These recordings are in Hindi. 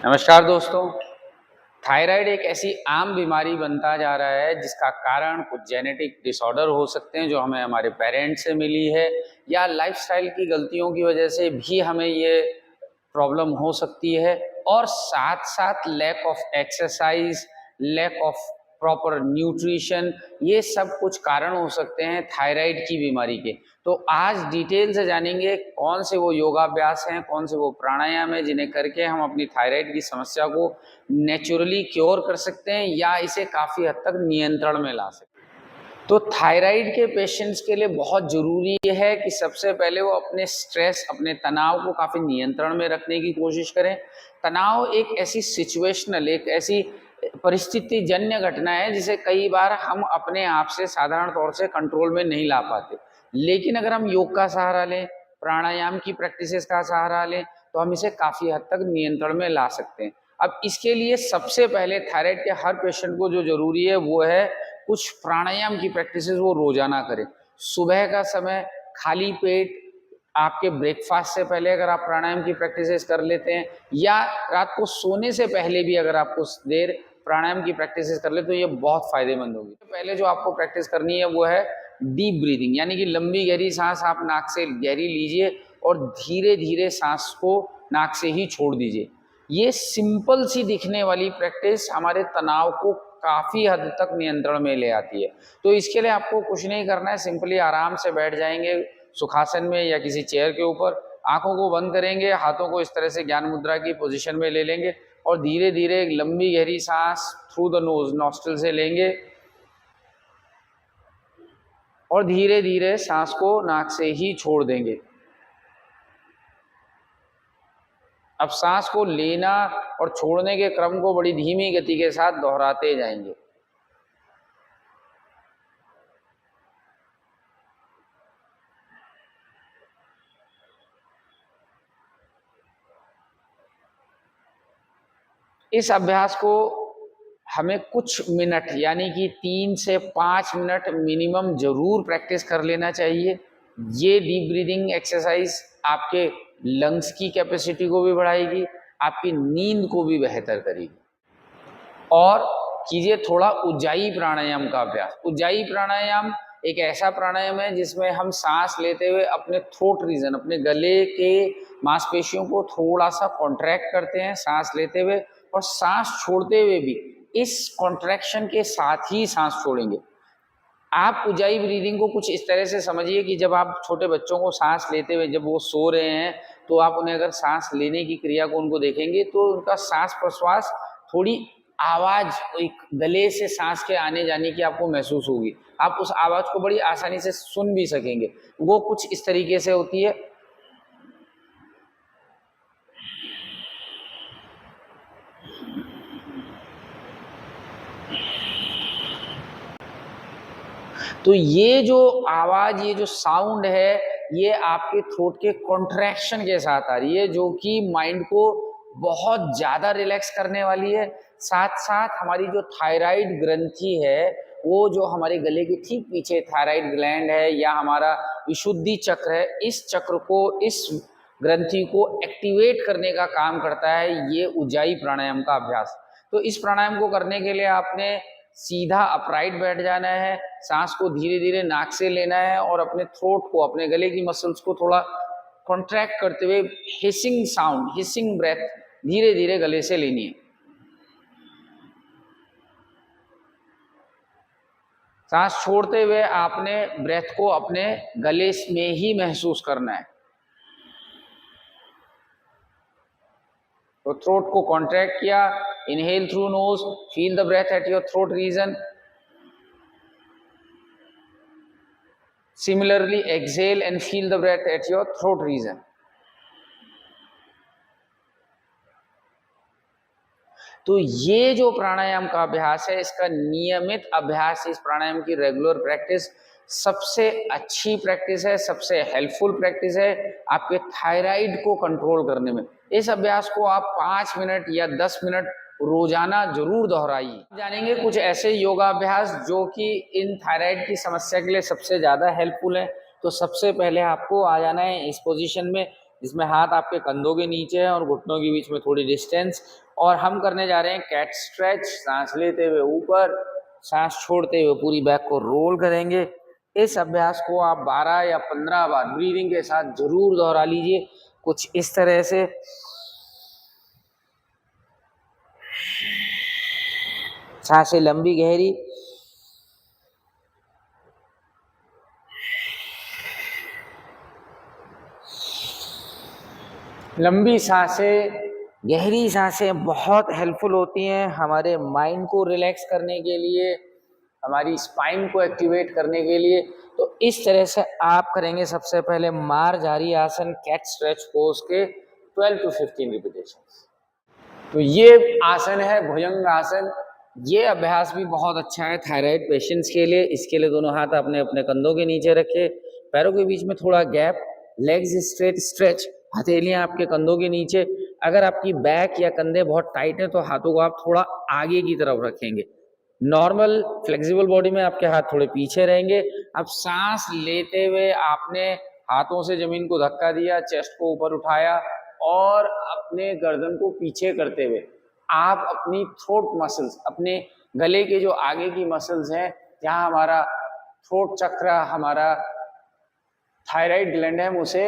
नमस्कार दोस्तों। थायराइड एक ऐसी आम बीमारी बनता जा रहा है जिसका कारण कुछ जेनेटिक डिसऑर्डर हो सकते हैं जो हमें हमारे पेरेंट्स से मिली है, या लाइफस्टाइल की गलतियों की वजह से भी हमें ये प्रॉब्लम हो सकती है। और साथ साथ lack of exercise, lack of proper nutrition, ये सब कुछ कारण हो सकते हैं थायराइड की बीमारी के। तो आज डिटेल से जानेंगे कौन से वो योगाभ्यास हैं, कौन से वो प्राणायाम हैं जिन्हें करके हम अपनी थायराइड की समस्या को नेचुरली क्योर कर सकते हैं या इसे काफ़ी हद तक नियंत्रण में ला सकते हैं। तो थायराइड के पेशेंट्स के लिए बहुत ज़रूरी है कि सबसे पहले वो अपने स्ट्रेस, अपने तनाव को काफ़ी नियंत्रण में रखने की कोशिश करें। तनाव एक ऐसी सिचुएशनल, एक ऐसी परिस्थिति जन्य घटना है जिसे कई बार हम अपने आप से साधारण तौर से कंट्रोल में नहीं ला पाते। लेकिन अगर हम योग का सहारा लें, प्राणायाम की प्रैक्टिसेस का सहारा लें, तो हम इसे काफ़ी हद तक नियंत्रण में ला सकते हैं। अब इसके लिए सबसे पहले थायराइड के हर पेशेंट को जो ज़रूरी है वो है कुछ प्राणायाम की प्रैक्टिसेस वो रोजाना करें। सुबह का समय खाली पेट आपके ब्रेकफास्ट से पहले अगर आप प्राणायाम की प्रैक्टिसेस कर लेते हैं, या रात को सोने से पहले भी अगर आप कुछ देर प्राणायाम की प्रैक्टिसेस कर ले, तो ये बहुत फायदेमंद होगी। तो पहले जो आपको प्रैक्टिस करनी है वो है डीप ब्रीदिंग, यानी कि लंबी गहरी सांस आप नाक से गहरी लीजिए और धीरे धीरे सांस को नाक से ही छोड़ दीजिए। ये सिंपल सी दिखने वाली प्रैक्टिस हमारे तनाव को काफ़ी हद तक नियंत्रण में ले आती है। तो इसके लिए आपको कुछ नहीं करना है, सिंपली आराम से बैठ जाएंगे सुखासन में या किसी चेयर के ऊपर, आंखों को बंद करेंगे, हाथों को इस तरह से ज्ञान मुद्रा की पोजीशन में ले लेंगे और धीरे धीरे एक लंबी गहरी सांस थ्रू द नोज, नॉस्ट्रिल से लेंगे और धीरे धीरे सांस को नाक से ही छोड़ देंगे। अब सांस को लेना और छोड़ने के क्रम को बड़ी धीमी गति के साथ दोहराते जाएंगे। इस अभ्यास को हमें कुछ मिनट, यानी कि 3 से 5 मिनट मिनिमम जरूर प्रैक्टिस कर लेना चाहिए। ये डीप ब्रीदिंग एक्सरसाइज आपके लंग्स की कैपेसिटी को भी बढ़ाएगी, आपकी नींद को भी बेहतर करेगी। और कीजिए थोड़ा उज्जाई प्राणायाम का अभ्यास। उज्जाई प्राणायाम एक ऐसा प्राणायाम है जिसमें हम सांस लेते हुए अपने थ्रोट रीजन, अपने गले के मांसपेशियों को थोड़ा सा कॉन्ट्रैक्ट करते हैं सांस लेते हुए, और सांस छोड़ते हुए भी इस कॉन्ट्रैक्शन के साथ ही सांस छोड़ेंगे। आप उज्जाई ब्रीदिंग को कुछ इस तरह से समझिए कि जब आप छोटे बच्चों को सांस लेते हुए जब वो सो रहे हैं, तो आप उन्हें अगर सांस लेने की क्रिया को उनको देखेंगे तो उनका सांस प्रश्वास थोड़ी आवाज, एक गले से सांस के आने जाने की आपको महसूस होगी। आप उस आवाज को बड़ी आसानी से सुन भी सकेंगे। वो कुछ इस तरीके से होती है। तो ये जो आवाज, ये जो साउंड है, ये आपके थ्रोट के कॉन्ट्रैक्शन के साथ आ रही है, जो कि माइंड को बहुत ज्यादा रिलैक्स करने वाली है। साथ साथ हमारी जो थायराइड ग्रंथि है, वो जो हमारे गले के ठीक पीछे थायराइड ग्लैंड है या हमारा विशुद्धि चक्र है, इस चक्र को, इस ग्रंथि को एक्टिवेट करने का काम करता है ये उज्जाई प्राणायाम का अभ्यास। तो इस प्राणायाम को करने के लिए आपने सीधा अपराइट बैठ जाना है, सांस को धीरे धीरे नाक से लेना है और अपने थ्रोट को, अपने गले की मसल्स को थोड़ा कॉन्ट्रैक्ट करते हुए हिसिंग साउंड, हिसिंग ब्रेथ धीरे धीरे गले से लेनी है। सांस छोड़ते हुए आपने ब्रेथ को अपने गले में ही महसूस करना है। तो थ्रोट को कॉन्ट्रैक्ट किया, inhale through nose, feel the breath at your throat region. Similarly, exhale and feel the breath at your throat region. तो ये जो प्राणायाम का अभ्यास है, इसका नियमित अभ्यास, इस प्राणायाम की रेगुलर प्रैक्टिस सबसे अच्छी प्रैक्टिस है, सबसे हेल्पफुल प्रैक्टिस है आपके थायराइड को कंट्रोल करने में। इस अभ्यास को आप 5 मिनट या 10 मिनट रोजाना जरूर दोहराइए। जानेंगे कुछ ऐसे योगाभ्यास जो कि इन थायराइड की समस्या के लिए सबसे ज़्यादा हेल्पफुल है। तो सबसे पहले आपको आ जाना है इस पोजीशन में, जिसमें हाथ आपके कंधों के नीचे है और घुटनों के बीच में थोड़ी डिस्टेंस। और हम करने जा रहे हैं कैट स्ट्रेच। सांस लेते हुए ऊपर, सांस छोड़ते हुए पूरी बैक को रोल करेंगे। इस अभ्यास को आप 12 या 15 बार ब्रीदिंग के साथ जरूर दोहरा लीजिए, कुछ इस तरह से। सांसें लंबी गहरी, लंबी सांसें, गहरी सांसें बहुत हेल्पफुल होती हैं हमारे माइंड को रिलैक्स करने के लिए, हमारी स्पाइन को एक्टिवेट करने के लिए। तो इस तरह से आप करेंगे सबसे पहले मारजारी आसन कैट स्ट्रेच पोज के 12 to 15 रिपीटेशंस। तो ये आसन है भुजंग आसन। ये अभ्यास भी बहुत अच्छा है थायराइड पेशेंट्स के लिए। इसके लिए दोनों हाथ अपने अपने कंधों के नीचे रखे, पैरों के बीच में थोड़ा गैप, लेग्स स्ट्रेट स्ट्रेच, हथेलियां आपके कंधों के नीचे। अगर आपकी बैक या कंधे बहुत टाइट है तो हाथों को आप थोड़ा आगे की तरफ रखेंगे। नॉर्मल फ्लेक्सिबल बॉडी में आपके हाथ थोड़े पीछे रहेंगे। अब सांस लेते हुए आपने हाथों से जमीन को धक्का दिया, चेस्ट को ऊपर उठाया और अपने गर्दन को पीछे करते हुए आप अपनी थ्रोट मसल्स, अपने गले के जो आगे की मसल्स हैं, जहां हमारा थ्रोट चक्र, हमारा थायराइड ग्लैंड है, हम उसे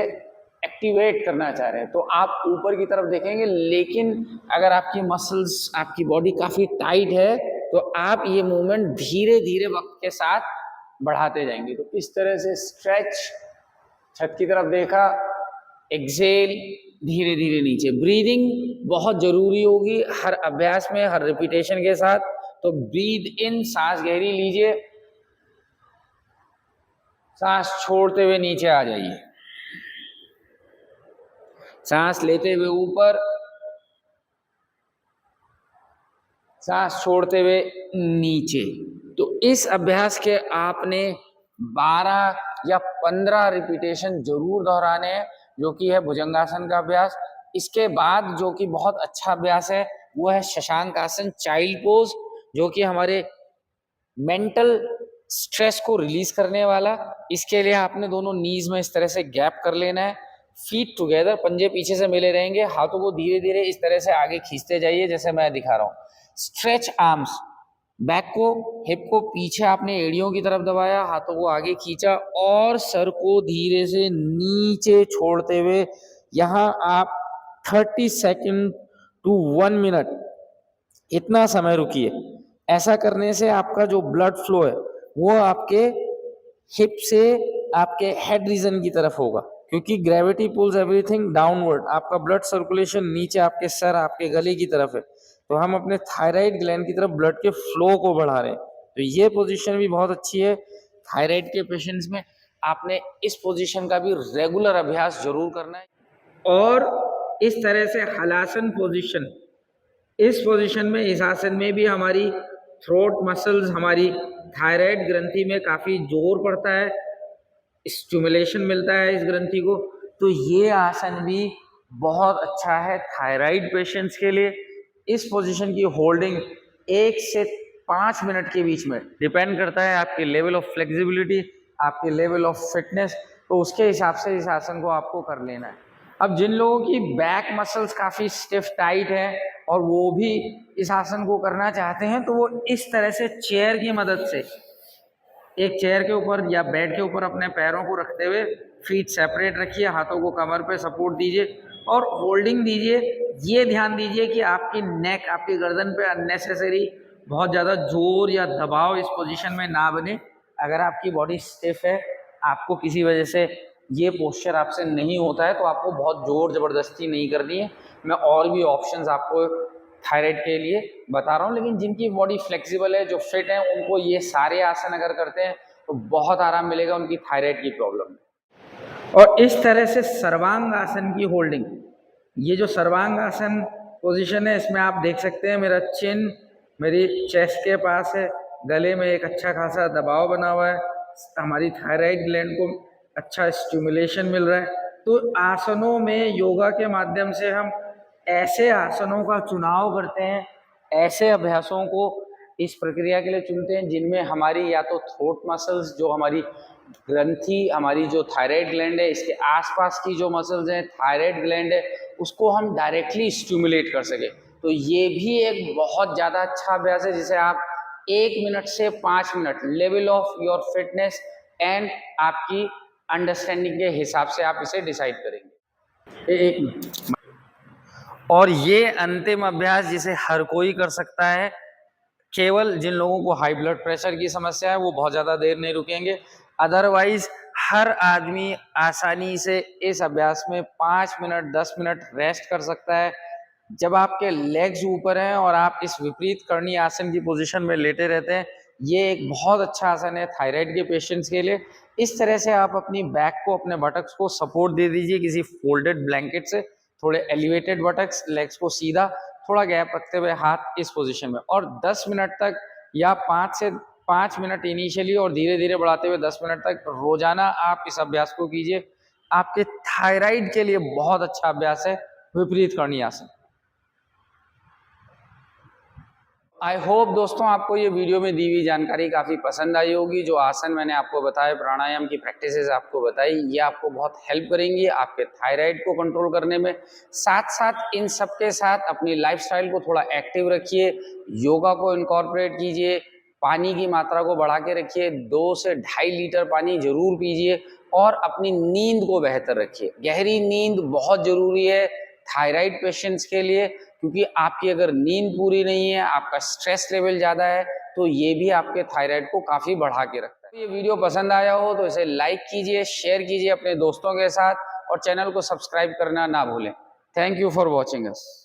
एक्टिवेट करना चाह रहे हैं। तो आप ऊपर की तरफ देखेंगे, लेकिन अगर आपकी मसल्स, आपकी बॉडी काफी टाइट है तो आप ये मूवमेंट धीरे धीरे वक्त के साथ बढ़ाते जाएंगे। तो इस तरह से स्ट्रेच, छत की तरफ देखा, एक्सेल, धीरे धीरे नीचे। ब्रीदिंग बहुत जरूरी होगी हर अभ्यास में, हर रिपीटेशन के साथ। तो ब्रीद इन, सांस गहरी लीजिए, सांस छोड़ते हुए नीचे आ जाइए, सांस लेते हुए ऊपर, सांस छोड़ते हुए नीचे। तो इस अभ्यास के आपने 12 या 15 रिपीटेशन जरूर दोहराने हैं, जो कि है भुजंगासन का अभ्यास। इसके बाद जो कि बहुत अच्छा अभ्यास है वो है शशांक आसन, चाइल्ड पोज, जो कि हमारे मेंटल स्ट्रेस को रिलीज करने वाला। इसके लिए आपने दोनों नीज में इस तरह से गैप कर लेना है, फीट टुगेदर, पंजे पीछे से मिले रहेंगे, हाथों को धीरे धीरे इस तरह से आगे खींचते जाइए जैसे मैं दिखा रहा हूँ। स्ट्रेच आर्म्स, बैक को, हिप को पीछे आपने एड़ियों की तरफ दबाया, हाथों को आगे खींचा और सर को धीरे से नीचे छोड़ते हुए यहाँ आप 30 सेकंड टू 1 मिनट इतना समय रुकिए। ऐसा करने से आपका जो ब्लड फ्लो है वो आपके हिप से आपके हेड रीजन की तरफ होगा, क्योंकि ग्रेविटी पुल्स एवरीथिंग डाउनवर्ड। आपका ब्लड सर्कुलेशन नीचे आपके सर, आपके गले की तरफ है, तो हम अपने थायराइड ग्लैंड की तरफ ब्लड के फ्लो को बढ़ा रहे हैं। तो ये पोजीशन भी बहुत अच्छी है थायराइड के पेशेंट्स में। आपने इस पोजीशन का भी रेगुलर अभ्यास जरूर करना है। और इस तरह से हलासन पोजीशन, इस पोजीशन में, इस आसन में भी हमारी थ्रोट मसल्स, हमारी थायराइड ग्रंथि में काफ़ी जोर पड़ता है, स्टिमुलेशन मिलता है इस ग्रंथि को। तो ये आसन भी बहुत अच्छा है थायराइड पेशेंट्स के लिए। इस पोजीशन की होल्डिंग 1 से 5 मिनट के बीच में, डिपेंड करता है आपके लेवल ऑफ फ्लेक्सिबिलिटी, आपके लेवल ऑफ फिटनेस, तो उसके हिसाब से इस आसन को आपको कर लेना है। अब जिन लोगों की बैक मसल्स काफ़ी स्टिफ टाइट है और वो भी इस आसन को करना चाहते हैं, तो वो इस तरह से चेयर की मदद से, एक चेयर के ऊपर या बेड के ऊपर अपने पैरों को रखते हुए फीट सेपरेट रखिए, हाथों को कमर पे सपोर्ट दीजिए और होल्डिंग दीजिए। ये ध्यान दीजिए कि आपकी नेक, आपकी गर्दन पे अननेसेसरी बहुत ज़्यादा जोर या दबाव इस पोजीशन में ना बने। अगर आपकी बॉडी स्टिफ है, आपको किसी वजह से ये पोस्चर आपसे नहीं होता है, तो आपको बहुत जोर ज़बरदस्ती नहीं करनी है। मैं और भी ऑप्शंस आपको थायराइड के लिए बता रहा हूँ, लेकिन जिनकी बॉडी फ्लेक्सिबल है, जो फिट है, उनको ये सारे आसन अगर करते हैं तो बहुत आराम मिलेगा उनकी थायराइड की प्रॉब्लम में। और इस तरह से सर्वांग आसन की होल्डिंग, ये जो सर्वांग आसन पोजीशन है, इसमें आप देख सकते हैं मेरा चिन मेरी चेस्ट के पास है, गले में एक अच्छा खासा दबाव बना हुआ है, हमारी थायराइड ग्लैंड को अच्छा स्टिमुलेशन मिल रहा है। तो आसनों में, योगा के माध्यम से हम ऐसे आसनों का चुनाव करते हैं, ऐसे अभ्यासों को इस प्रक्रिया के लिए चुनते हैं जिनमें हमारी या तो थ्रोट मसल्स, जो हमारी ग्रंथि, हमारी जो थायराइड ग्लैंड है, इसके आसपास की जो मसल्स हैं, थायराइड ग्लैंड है, उसको हम डायरेक्टली स्टिमुलेट कर सकें। तो ये भी एक बहुत ज़्यादा अच्छा अभ्यास है जिसे आप 1 मिनट से 5 minute level of your fitness and आपकी अंडरस्टैंडिंग के हिसाब से आप इसे डिसाइड करेंगे। एक मिनट। और ये अंतिम अभ्यास जिसे हर कोई कर सकता है, केवल जिन लोगों को हाई ब्लड प्रेशर की समस्या है वो बहुत ज़्यादा देर नहीं रुकेंगे, अदरवाइज हर आदमी आसानी से इस अभ्यास में 5 मिनट 10 मिनट रेस्ट कर सकता है। जब आपके लेग्स ऊपर हैं और आप इस विपरीत करणी आसन की पोजीशन में लेटे रहते हैं, ये एक बहुत अच्छा आसन है थायराइड के पेशेंट्स के लिए। इस तरह से आप अपनी बैक को, अपने बटक्स को सपोर्ट दे दीजिए किसी फोल्डेड ब्लैंकेट से, थोड़े एलिवेटेड बटक्स, लेग्स को सीधा, थोड़ा गैप रखते हुए हाथ इस पोजीशन में, और 10 मिनट तक या 5 मिनट इनिशियली और धीरे धीरे बढ़ाते हुए 10 मिनट तक रोजाना आप इस अभ्यास को कीजिए। आपके थायराइड के लिए बहुत अच्छा अभ्यास है विपरीत करणी आसन। आई होप दोस्तों आपको ये वीडियो में दी हुई जानकारी काफ़ी पसंद आई होगी। जो आसन मैंने आपको बताए, प्राणायाम की प्रैक्टिसेस आपको बताई, ये आपको बहुत हेल्प करेंगी आपके थायराइड को कंट्रोल करने में। साथ साथ इन सब के साथ अपनी लाइफस्टाइल को थोड़ा एक्टिव रखिए, योगा को इनकॉर्पोरेट कीजिए, पानी की मात्रा को बढ़ा के रखिए, 2 से 2.5 लीटर पानी जरूर पीजिए, और अपनी नींद को बेहतर रखिए। गहरी नींद बहुत ज़रूरी है थायराइड पेशेंट्स के लिए, क्योंकि आपकी अगर नींद पूरी नहीं है, आपका स्ट्रेस लेवल ज़्यादा है, तो ये भी आपके थायराइड को काफ़ी बढ़ा के रखता है। ये वीडियो पसंद आया हो तो इसे लाइक कीजिए, शेयर कीजिए अपने दोस्तों के साथ, और चैनल को सब्सक्राइब करना ना भूलें। Thank you for watching us.